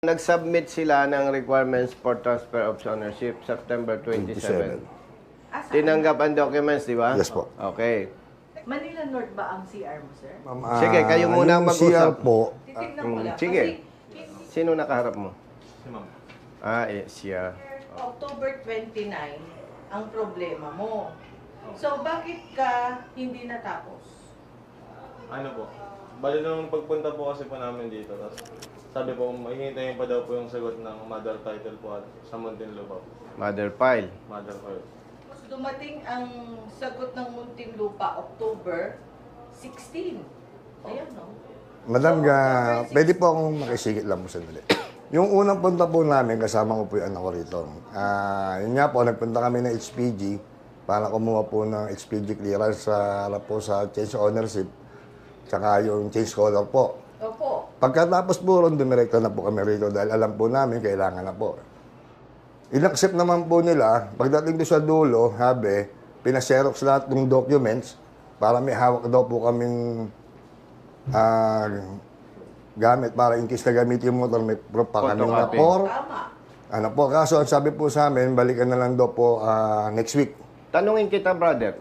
Nag-submit sila ng requirements for transfer of ownership September 27. Tinanggap ang documents, di ba? Yes po. Okay. Manila North ba ang CR mo, sir? Ma'am, Sige, kayo muna yung mag-usap. CR po, Titignan ko lang. Sige. Kasi Sino nakaharap mo? Si ma'am. Siya. October 29 ang problema mo. So, bakit ka hindi natapos? Ano po? Bali nung pagpunta po kasi po namin dito, tapos sabi po, hihintayin pa daw po yung sagot ng mother title po at sa Muntinlupa po. Mother file. Mother file. Dumating ang sagot ng Muntinlupa October 16. Ayan, no? Madam, So, October 16. pwede po akong makisigit lang po sandali. Yung unang punta po namin, kasama ko po yung anak ko rito. Yun nga po, nagpunta kami ng HPG para kumuha po ng HPG clearance sa harap po sa change ownership, tsaka yung change color po. Opo. Pagkatapos po ron, dumirekta na po kami rito dahil alam po namin kailangan na po. In-accept naman po nila, pagdating doon sa dulo, sabi, pinaserox lahat ng documents para may hawak daw po kaming gamit para in case na gamitin yung motor, may proof pa kami na Photocopy. por. Tama. Ano po, kaso ang sabi po sa amin, balikan na lang daw po next week, Tanungin kita, brother.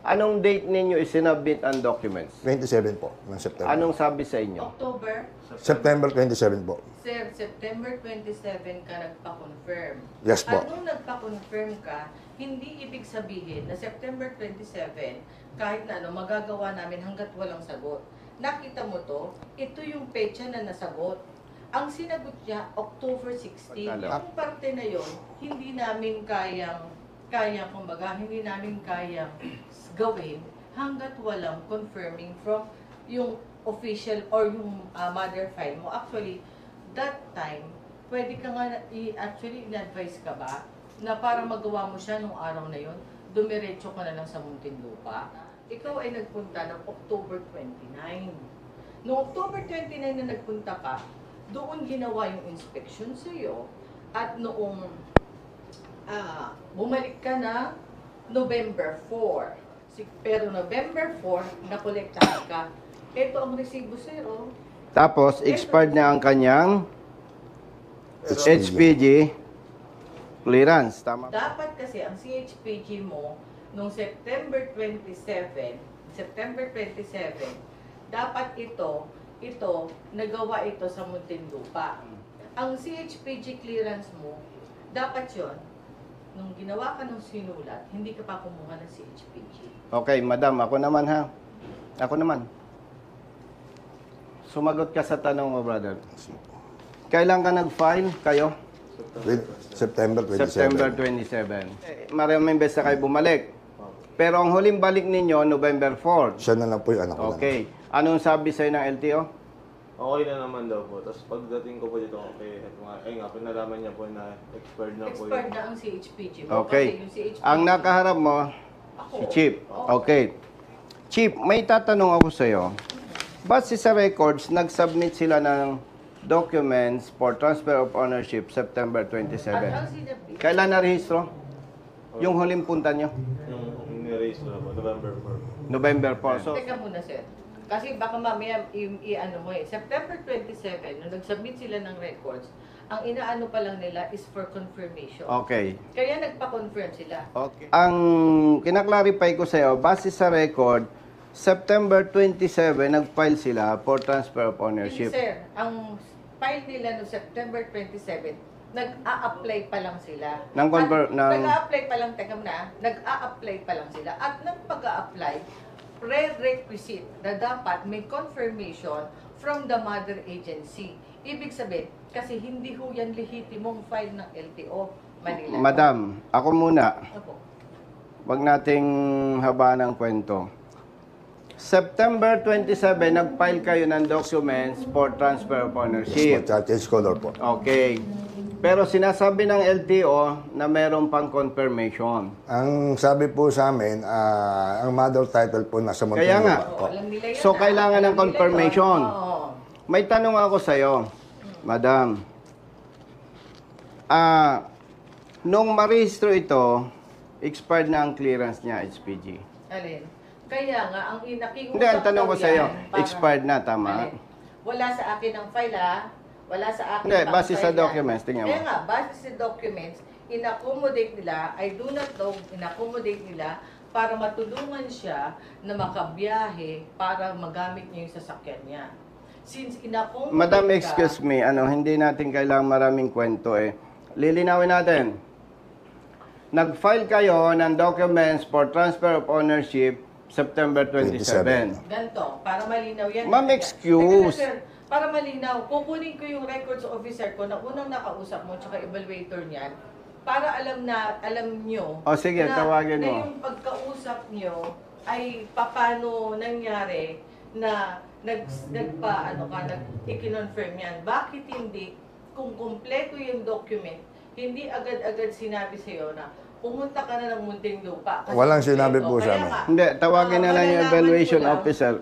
Anong date ninyo isinabit ang documents? 27 po, ng September. Anong sabi sa inyo? October, September 27 po. sir, September 27 ka nagpa-confirm. Yes po. At nung nagpa-confirm ka, hindi ibig sabihin na September 27, kahit na ano, magagawa namin hanggat walang sagot. Nakita mo to, ito yung petsa na nasagot. Ang sinagot niya, October 16. Pagkala. Yung parte na yon, hindi namin kumbaga, hindi namin kayang gawin hanggat walang confirming from yung official or yung mother file mo. Actually, that time, pwede ka nga, actually, in-advise ka ba na para magawa mo siya nung araw na yon, dumiretso ka na lang sa Muntinlupa. Ikaw ay nagpunta ng October 29. Noong October 29 na nagpunta ka, doon ginawa yung inspection sa iyo at noong bumalik ka na November 4. Pero November 4, nakolektahan ka. Ito ang resibo, sir, oh. Tapos, expired na ang kanyang HPG clearance. Tama? Dapat kasi ang CHPG mo nung September 27, dapat ito nagawa ito sa Muntinlupa. Ang CHPG clearance mo, dapat yon nung ginawa ka ng sinulat, hindi ka pa kumuha ng CHPG. Okay, madam. Ako naman, ha? Ako naman. Sumagot ka sa tanong mo, brother. Kailan ka nag-file? Kayo? September 27. September 27. Maraming beses na kayo bumalik. Pero ang huling balik ninyo, November 4. Siya na lang po yung anak ko. Okay. Anong sabi sa'yo ng LTO? Okay na naman daw po. Tapos pagdating ko po dito, okay, ay nga, pinalaman niya po na expired na po Expired yung... na ang CHPG mo. Okay. Kasi yung CHPG Ang nakaharap mo, ako. si Chief. Okay. Chief, may tatanong ako sa'yo. Base sa records, nag-submit sila ng documents for transfer of ownership September At ang 27. sinabi, Kailan na-rehistro? Yung huling punta nyo? Yung ni-raise na po, November 4. November 4. So, teka muna, sir. Kasi baka mamaya i-ano mo eh. September 27, nung nag-submit sila ng records, ang inaano pa lang nila is for confirmation. okay. Kaya nagpa-confirm sila. Okay. Ang kinaklarify ko sa'yo, base sa record, September 27, nag-file sila for transfer of Hindi, ownership. sir, ang file nila no September 27, nag-a-apply pa lang sila. Nag-a-apply pa lang, teka muna, nag-a-apply pa lang sila. At nang pag-a-apply, prerequisite na dapat may confirmation from the mother agency. Ibig sabihin, kasi hindi ho yan lehitimong file ng LTO Manila. Madam, ako muna. Opo. Wag nating habaan ng kwento. September 27, nag-file kayo ng documents for transfer of ownership. Change color po. Okay. Pero sinasabi ng LTO na meron pang confirmation. Ang sabi po sa amin, ang mother title po nasa Muntinlupa. Kaya nga. po. Alam nila yun, So, kailangan ng Alam nila confirmation. yun. Oo. May tanong ako sa'yo, Madam. Nung marehistro ito, expired na ang clearance niya, HPG. Alin? Kaya nga, ang inakiusap Hindi, ang tanong ko daw sa'yo, yan, para- expired na, tama? Alin? Wala sa akin ang file, ha? Wala sa akin. Hindi, pang base sa file yan. documents, tingnan mo. Kaya nga, base sa documents, in-accommodate nila, I do not know, in-accommodate nila para matulungan siya na makabiyahe para magamit niya yung sasakyan niya. Since in-accommodate Madam, ka- excuse me, hindi natin kailangan maraming kwento eh. Lilinawin natin. Nag-file kayo ng documents for transfer of ownership September 27. Ganto, para malinaw yan. Ma'am, excuse. Teka, sir, para malinaw, kukunin ko yung records officer ko na unang nakausap mo tsaka evaluator niyan para alam nyo O, sige, tawagin na mo. yung pagkausap nyo ay paano nangyari na ikinonfirm yan. Bakit hindi, kung kumpleto yung document, hindi agad-agad sinabi sa'yo na pumunta ka na ng Muntinlupa. Kasi Walang kumpleto. sinabi po sa Kaya amin. nga, Hindi, tawagin na lang yung malalaman evaluation ko lang. officer.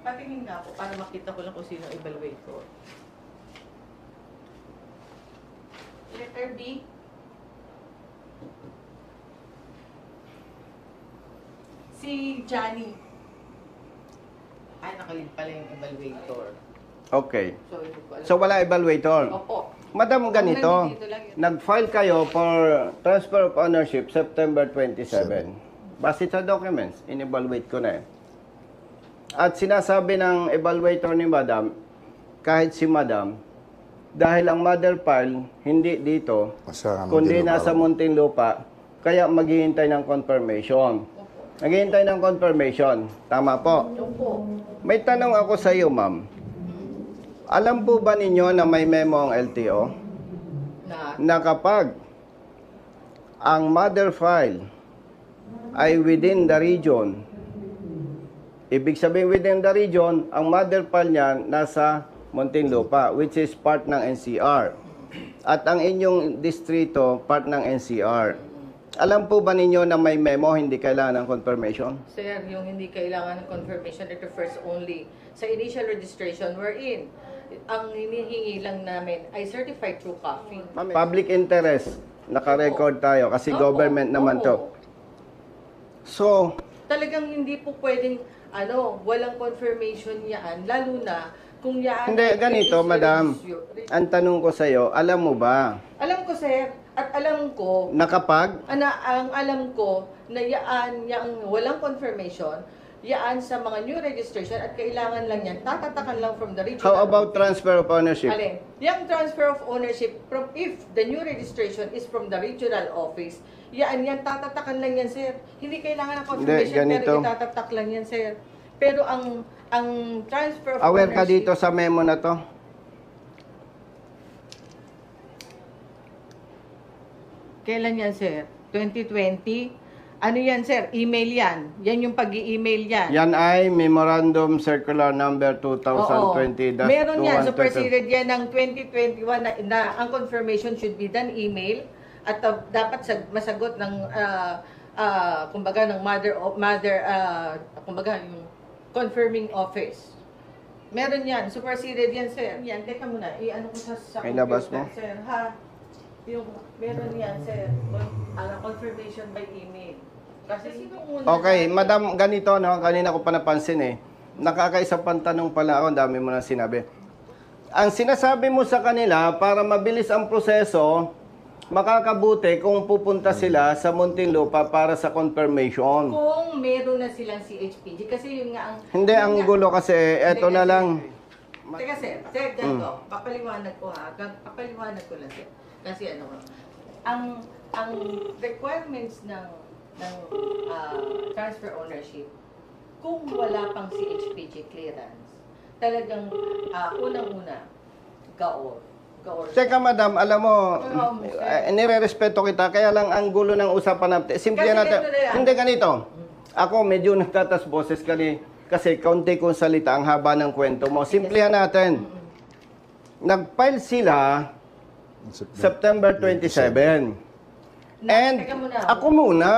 Patingin nga po para makita ko lang kung sino ang evaluator. Letter B. Si Johnny. Ay, nakalid pala yung evaluator. Okay. So, hindi ko alam. So, wala evaluator. Opo. Madam, ganito, Nandito lang yun. nag-file kayo for transfer of ownership September 27. Base sa documents, in-evaluate ko na eh. At sinasabi ng evaluator ni Madam, kahit si Madam, dahil ang mother file hindi dito, Sa kundi Muntinlupa nasa raw. Muntinlupa, kaya maghihintay ng confirmation. Naghihintay ng confirmation. Tama po. Opo. May tanong ako sa iyo, ma'am. Alam po ba ninyo na may memo ang LTO? Na, Na kapag ang mother file ay within the region, ibig sabihin within the region, ang mother file niya nasa Muntinlupa, which is part ng NCR. At ang inyong distrito, part ng NCR. Alam po ba ninyo na may memo, hindi kailangan ng confirmation? sir, yung hindi kailangan ng confirmation, it refers only sa initial registration we're in. Ang hinihingi lang namin ay certified true copy. Public interest, naka-record tayo kasi Opo, government naman to. oo. So, Talagang hindi po pwedeng, walang confirmation yan, lalo na kung yan... hindi, ay ganito, registered madam. registry. Ang tanong ko sa iyo, alam mo ba Alam ko, sir, at alam ko, na kapag ang alam ko na yaan, yung walang confirmation, yaan sa mga new registration at kailangan lang yan, tatatakan lang from the regional. how about transfer of ownership? Alin? Yung transfer of ownership, if the new registration is from the regional office, yan, tatatakan lang yan, sir. Hindi kailangan ng confirmation, ganito. pero itatatak lang yan, sir. Pero ang transfer of Aware ka ownership... dito sa memo na to? Kailan yan, sir? 2020? Ano yan, sir? Email yan. Yan yung pag-i-email yan. Yan ay Memorandum Circular Number Oo. 2020-2132. Meron yan. Superseded yan ng 2021 na ang confirmation should be done email at dapat masagot ng kumbaga ng kumbaga yung confirming office. Meron yan. Superseded yan, sir. Yan. Teka muna. I-ano ko sa Ay, labas mo. sir, ha? Yung meron yan, sir. Confirmation by email. Kasi sino una? Okay, madam, ganito, no? Kanina ko pa napansin eh. Nakakaisang pantanong pala ako, ang dami mo na sinabi. Ang sinasabi mo sa kanila, para mabilis ang proseso, makakabuti kung pupunta sila sa Muntinlupa para sa confirmation. Kung meron na silang CHPG, kasi yun nga ang... Hindi, yun ang nga- gulo kasi, eto Hindi, na kasi- lang. Teka, sir, ganito, papaliwanag ko ha, papaliwanag ko lang, sir. Kasi ang requirements ng transfer ownership, kung wala pang CHPG clearance, talagang unang-una, gaor. Teka, madam, alam mo, sir. nire-respeto kita, kaya lang ang gulo ng usapan natin. Simple Kasi natin. ganito na yan. Hindi, ganito. Ako, medyo nagtatas boses kasi kaunti kong salita, ang haba ng kwento mo. Simplihan natin. Nag-file sila September 27. And Teka muna. ako muna,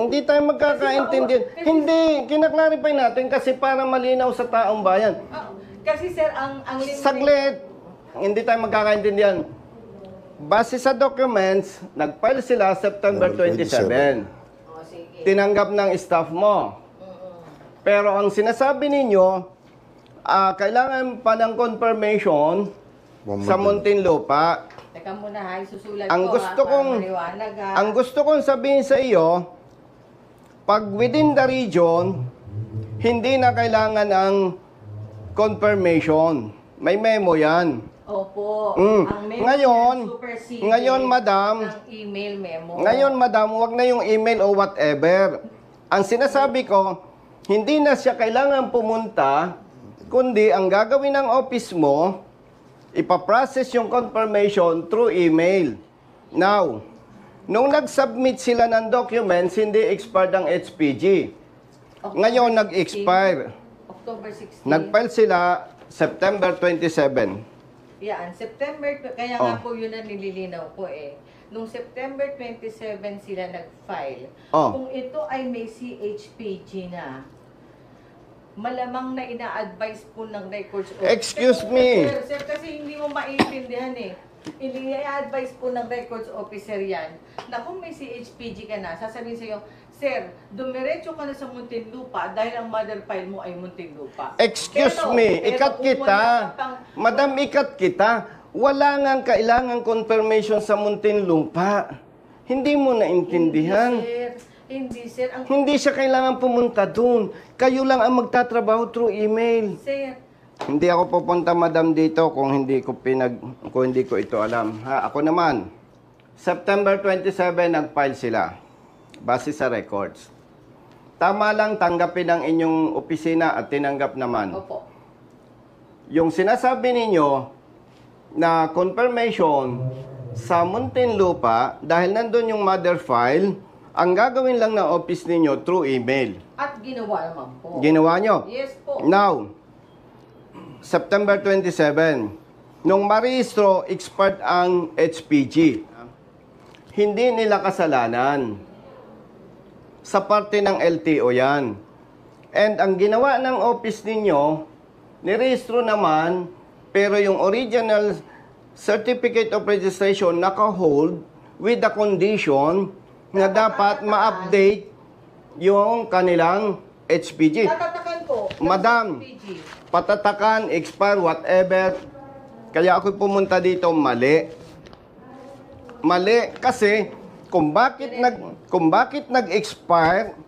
hindi tayo magkakaintindihan. Hindi, kinaklarify natin kasi para malinaw sa taong bayan. Kasi sir, ang limiting... Saglit, hindi tayo magkakaintindihan. Base sa documents, nag-file sila September 27. Oh, sige. Tinanggap ng staff mo. Pero ang sinasabi ninyo, Kailangan pa ng confirmation sa Muntinlupa. Teka muna ha, isusulat Ang ko gusto para kong- maliwanag ha. Ang gusto kong sabihin sa iyo, pag within the region, hindi na kailangan ng confirmation. May memo yan. Opo. Mm. Ang memo Ngayon, yan, supersede ngayon, madam, ng email memo. Ngayon, madam, wag na yung email o whatever. Ang sinasabi ko, hindi na siya kailangan pumunta, kundi ang gagawin ng office mo, ipaprocess yung confirmation through email. Now, nung nag-submit sila ng documents, hindi expired ang HPG. October Ngayon, 16. nag-expire. October 16. Nag-file sila September 27. Yan, September, kaya Oh. nga po yun ang nililinaw ko eh. Nung September 27 sila nag-file. Oh. Kung ito ay may CHPG na, malamang na ina-advise po ng records officer. Excuse me. Sir, kasi hindi mo maiintindihan eh. I-advise po ng records officer yan na kung may CHPG ka na, sasabihin sa'yo, Sir, dumiretso ka na sa Muntinlupa dahil ang mother file mo ay Muntinlupa. Excuse me, ikat kung kita. wala ka pang- Madam, ikat kita. Wala nga kailangan confirmation sa Muntinlupa. Hindi mo naintindihan. Hindi, sir. Ang, Hindi siya kailangan pumunta dun. Kayo lang ang magtatrabaho through email. sir, Hindi ako pupunta, madam, dito kung hindi ko ito alam. Ha, ako naman. September 27 nag-file sila base sa records. Tama lang tanggapin ng inyong opisina at tinanggap naman. opo. Yung sinasabi ninyo na confirmation sa Muntinlupa, dahil nandun yung mother file, ang gagawin lang ng office ninyo through email. At ginawa naman po. Ginawa nyo. Yes po. Now, September 27, nung marehistro, expired ang HPG. Hindi nila kasalanan. Sa parte ng LTO yan. And ang ginawa ng office ninyo, nirehistro naman, pero yung original certificate of registration naka-hold with the condition na dapat ma-update yung kanilang HPG. Tatatakan po. ng Madam. CHPG. Patatakan, expire, whatever. Kaya ako pumunta dito, mali. Mali kasi kung bakit nag-expire,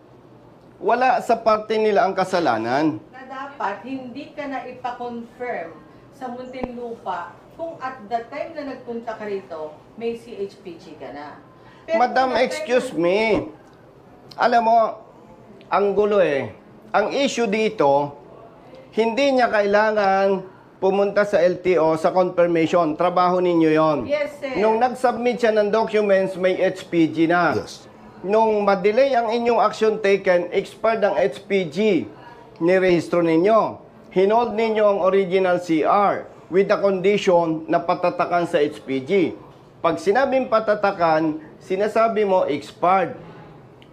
wala sa parte nila ang kasalanan. Na dapat hindi ka na ipa-confirm sa Muntinlupa kung at the time na nagpunta ka rito, may CHPG ka na. Pero Madam, kung at excuse time me. Alam mo, ang gulo eh. Ang issue dito, hindi niya kailangan pumunta sa LTO sa confirmation. Trabaho ninyo yon. Yes, sir. Nung nag-submit siya ng documents, may HPG na. Yes. Nung ma-delay ang inyong action taken, expired ang HPG. Nirehistro ninyo. Hinold ninyo ang original CR with the condition na patatakan sa HPG. Pag sinabing patatakan, sinasabi mo expired.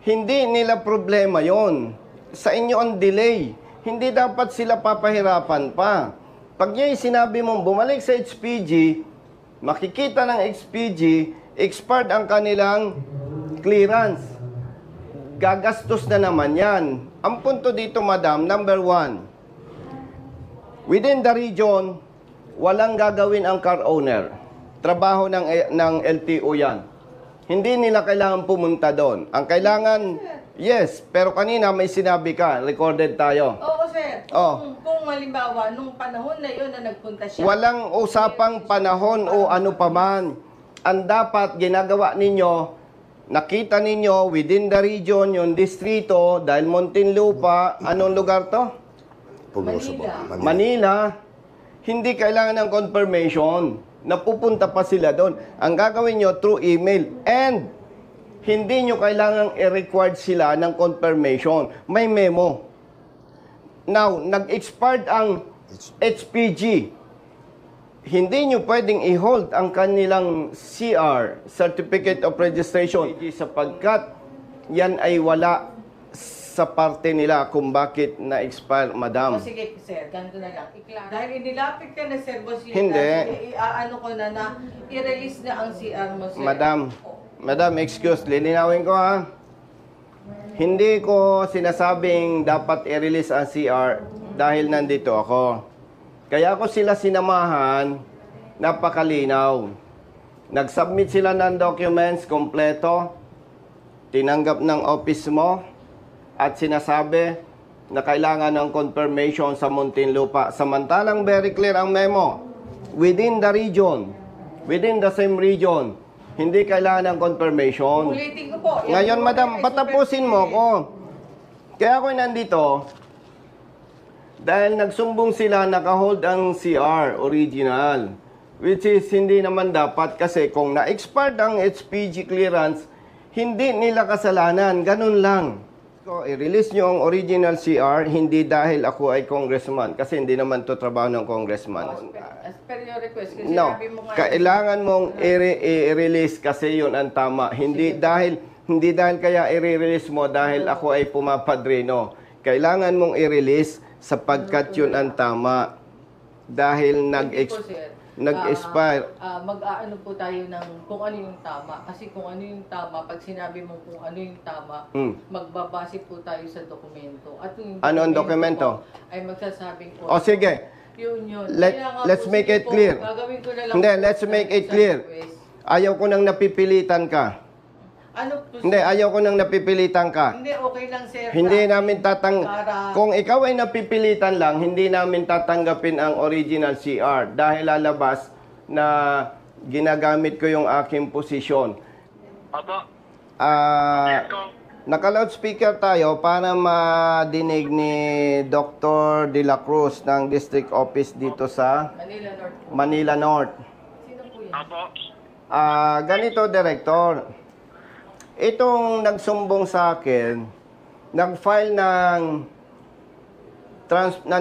Hindi nila problema yon. Sa inyo ang delay. Hindi dapat sila papahirapan pa. Pag niya sinabi mong bumalik sa HPG, makikita ng HPG, expired ang kanilang clearance. Gagastos na naman yan. Ang punto dito, madam, number 1, within the region, walang gagawin ang car owner. Trabaho ng LTO yan. Hindi nila kailangan pumunta doon. Ang kailangan, yes, pero kanina may sinabi ka, recorded tayo. Oo, sir. Oh. Kung halimbawa, nung panahon na yun na nagpunta siya. Walang usapang panahon o ano paman. Ang dapat ginagawa ninyo, nakita ninyo within the region, yung distrito, dahil Muntinlupa, anong lugar to? Pugoso po. Manila. Manila. Hindi kailangan ng confirmation. Napupunta pa sila doon. Ang gagawin nyo through email. And hindi nyo kailangang i-required sila ng confirmation. May memo. Now, nag-expired ang HPG. Hindi nyo pwedeng i-hold ang kanilang CR, Certificate of Registration, sapagkat yan ay wala sa parte nila kung bakit na-expire, madam. O sige, sir, ganito na lang. Dahil inilapit ka na, sir, boss, Hindi. Ano ko na i-release na ang CR mo, sir. Madam, excuse, lilinawin ko ha. Hindi ko sinasabing dapat i-release ang CR dahil nandito ako. Kaya ako sila sinamahan, napakalinaw. Nag-submit sila ng documents kompleto, tinanggap ng office mo, at sinasabi na kailangan ng confirmation sa Muntinlupa. Samantalang very clear ang memo, within the region, within the same region, hindi kailangan ng confirmation. Ulitin ko po. Yan Ngayon, po madam, ay patapusin mo super ko. Kaya ako nandito, dahil nagsumbong sila, naka-hold ang CR, original. Which is, hindi naman dapat kasi kung na-expired ang HPG clearance, hindi nila kasalanan. Ganun lang. So, i-release nyo ang original CR, hindi dahil ako ay congressman. Kasi hindi naman to trabaho ng congressman. As per your request, kasi No, sinabi mo nga. kailangan mong i-release kasi yun ang tama. Hindi dahil kaya i-release mo dahil ako ay pumapadrino. Kailangan mong i-release sapagkat yun ang tama. Dahil Hindi po, sir. nag-expire. Mag-aano po tayo ng kung ano yung tama. Kasi kung ano yung tama, pag sinabi mo kung ano yung tama, magbabase po tayo sa dokumento. At yung Ano ang dokumento? po ay magsasabing po. O sige, Yun. Let's Kaya nga po, make sige it po, clear. Gagawin ko na lang Hindi, po let's sa make it isang clear. request. Ayaw ko nang napipilitan ka. Ano po, Hindi, ayaw ko nang napipilitan ka. Hindi, okay lang, sir. Hindi namin Para- Kung ikaw ay napipilitan lang, hindi namin tatanggapin ang original CR dahil lalabas na ginagamit ko yung aking posisyon. Opo. Naka-loudspeaker tayo para madinig ni Dr. De La Cruz ng District Office dito sa Manila North po. Manila North. Sino po yan? Opo. Ganito, Director. Itong nagsumbong sa akin, nag-file ng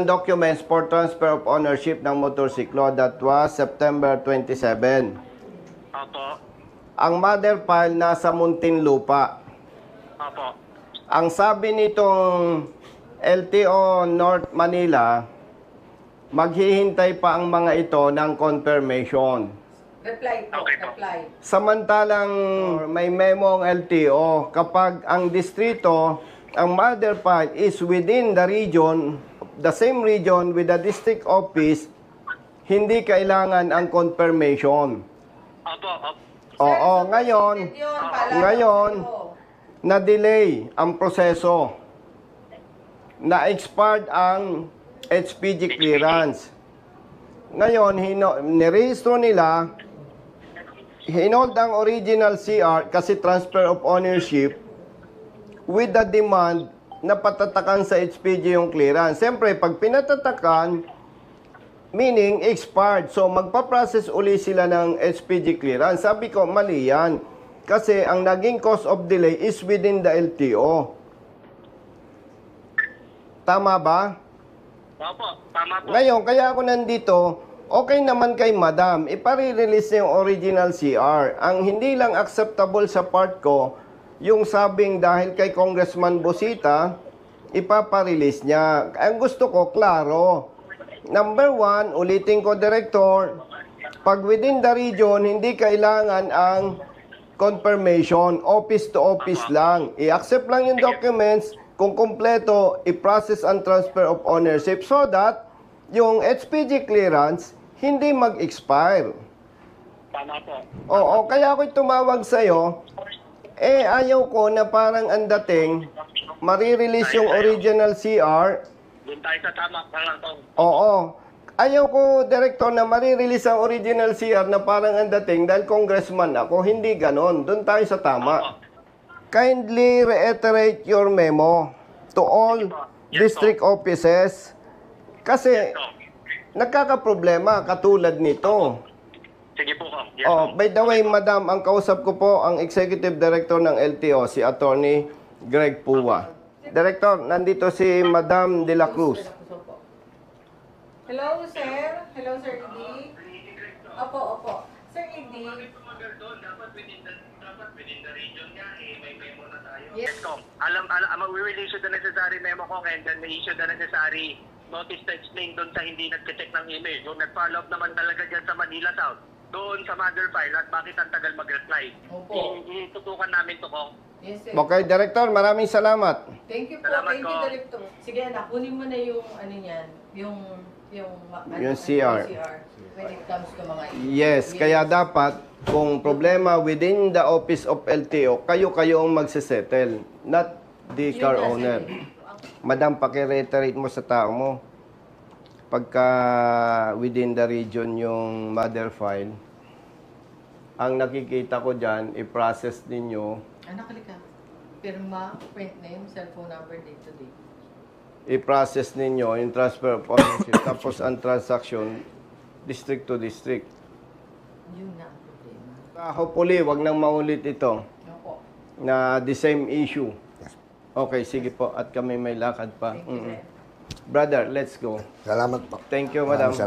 documents for transfer of ownership ng motorsiklo. That was September 27. Opo. Ang mother file nasa Muntinlupa. Opo. Ang sabi nitong LTO North Manila, maghihintay pa ang mga ito ng confirmation. Reply po, Okay po. reply. Samantalang may memo ang LTO, kapag ang distrito, ang mother file is within the region, the same region with the district office, hindi kailangan ang confirmation. Opo. Oo, ngayon, ngayon, na-delay ang proseso. Na-expired ang HPG clearance. Ngayon, nirehistro nila, hinold ang original CR kasi transfer of ownership with the demand na patatakan sa HPG yung clearance. Siyempre, pag pinatatakan, meaning expired. So, magpa-process uli sila ng HPG clearance. Sabi ko, mali yan. Kasi ang naging cause of delay is within the LTO. Tama ba? Opo. Tama po. Ngayon, kaya ako nandito, okay naman kay madam, ipare-release niya yung original CR. Ang hindi lang acceptable sa part ko, yung sabing dahil kay Congressman Bosita, ipapa-release niya. Ang gusto ko, klaro. Number one, ulitin ko, Director, pag within the region, hindi kailangan ang confirmation, office to office lang. I-accept lang yung documents, kung kompleto, i-process ang transfer of ownership so that yung HPG clearance hindi mag-expire. Tama po. Oo, kaya ako'y tumawag sa'yo, ayaw ko na parang ang dating, marirelease yung original CR. Doon tayo sa tama. Parang to. Oo. Ayaw ko, Director, na marirelease ang original CR na parang ang dating dahil congressman ako. Hindi ganon. Doon tayo sa tama. Kindly reiterate your memo to all district offices kasi nagkakaproblema katulad nito. Sige po. Yes, Oh, by the way, madam, ang kausap ko po ang executive director ng LTO, si Attorney Greg Puwa. Director, nandito si Madam De La Cruz. Hello, sir. Hello, Sir Edi. Opo. Sir Edi. Dapat within the region nga, may memo na tayo. Yes. Yes, Kong. We will issue the necessary memo, Kong, and then we issue the necessary notice to explain doon sa hindi nag-check ng email. Yung nag-follow up naman talaga dyan sa Manila South, doon sa mother file, at bakit ang tagal mag-reply. Opo. Itutukan namin to, Kong. Yes, sir. Okay, Director, maraming salamat. Thank you po. Salamat Thank you, po. Director. Sige, anak, kunin mo na yung ano niyan, yung Yung CR. when it comes to mga Yes, kaya dapat kung problema within the office of LTO, kayo ang magsesettle, not the car owner. Madam, pakireiterate mo sa tao mo. Pagka within the region yung mother file, ang nakikita ko dyan, i-process ninyo, Anak, halika. Pirma, print name, cellphone number, date to date. i-process ninyo yung transfer of ownership. Tapos ang transaction, district to district. Yun na ang problema. Hopefully, wag nang maulit ito Opo. na the same issue. Okay, sige po. At kami may lakad pa. Thank you, Ren. Brother, let's go. Salamat po. Thank you, madam. Maraming